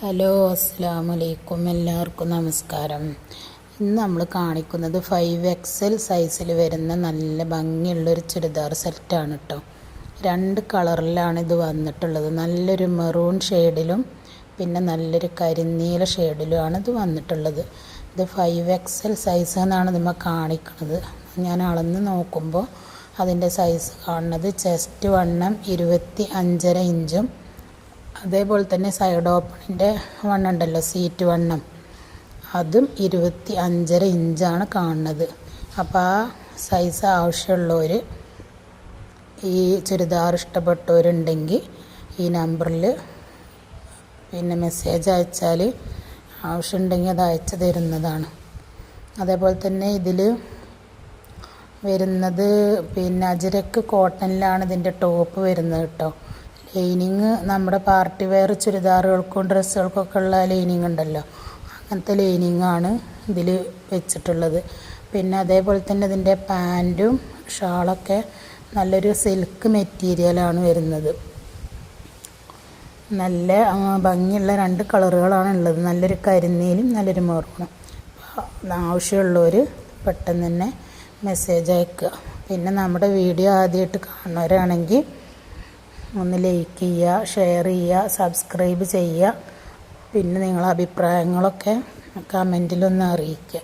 Hello അസ്സലാമലൈക്കും, എല്ലാവർക്കും നമസ്കാരം. ഇന്ന് നമ്മൾ കാണിക്കുന്നത് 5XL സൈസിൽ വരുന്ന നല്ല ഭംഗിയുള്ളൊരു ചുരിദാർ സെറ്റാണ് കേട്ടോ. 2 കളറിലാണ് ഇത് വന്നിട്ടുള്ളത്. നല്ലൊരു മെറൂൺ ഷെയ്ഡിലും പിന്നെ നല്ലൊരു കരിനീല ഷെയ്ഡിലുമാണ് ഇത് വന്നിട്ടുള്ളത്. ഇത് 5XL സൈസ് എന്നാണ് നമ്മൾ കാണിക്കുന്നത്. ഞാൻ അളന്ന് നോക്കുമ്പോൾ അതിൻ്റെ സൈസ് കാണുന്നത് ചെസ്റ്റ് വണ്ണം 25.5 ഇഞ്ചും അതേപോലെ തന്നെ സൈഡ് ഓപ്പണിൻ്റെ വണ്ണം ഉണ്ടല്ലോ, സീറ്റ് വണ്ണം, അതും 25.5 ഇഞ്ചാണ് കാണുന്നത്. അപ്പോൾ ആ സൈസ് ആവശ്യമുള്ളവർ, ഈ ചുരിദാർ ഇഷ്ടപ്പെട്ടവരുണ്ടെങ്കിൽ ഈ നമ്പറിൽ പിന്നെ മെസ്സേജ് അയച്ചാൽ ആവശ്യമുണ്ടെങ്കിൽ അത് അയച്ചു തരുന്നതാണ്. അതേപോലെ തന്നെ ഇതിൽ വരുന്നത് പിന്നെ അജ്രക്ക് കോട്ടണിലാണ് ഇതിൻ്റെ ടോപ്പ് വരുന്നത് കേട്ടോ. ലൈനിങ് നമ്മുടെ പാർട്ടി വെയർ ചുരിദാറുകൾക്കും ഡ്രസ്സുകൾക്കൊക്കെ ഉള്ള ലൈനിങ് ഉണ്ടല്ലോ, അങ്ങനത്തെ ലൈനിങ്ങാണ് ഇതിൽ വെച്ചിട്ടുള്ളത്. പിന്നെ അതേപോലെ തന്നെ ഇതിൻ്റെ പാൻറ്റും ഷാളൊക്കെ നല്ലൊരു സിൽക്ക് മെറ്റീരിയലാണ് വരുന്നത്. നല്ല ഭംഗിയുള്ള 2 കളറുകളാണ് ഉള്ളത്, നല്ലൊരു കരിനീലും നല്ലൊരു മെറൂണും. ആവശ്യമുള്ളവർ പെട്ടെന്ന് തന്നെ മെസ്സേജ് അയക്കുക. പിന്നെ നമ്മുടെ വീഡിയോ ആദ്യമായിട്ട് കാണുന്നവരാണെങ്കിൽ ഒന്ന് ലൈക്ക് ചെയ്യുക, ഷെയർ ചെയ്യുക, സബ്സ്ക്രൈബ് ചെയ്യുക. പിന്നെ നിങ്ങളെ അഭിപ്രായങ്ങളൊക്കെ കമൻറ്റിലൊന്ന് അറിയിക്കുക.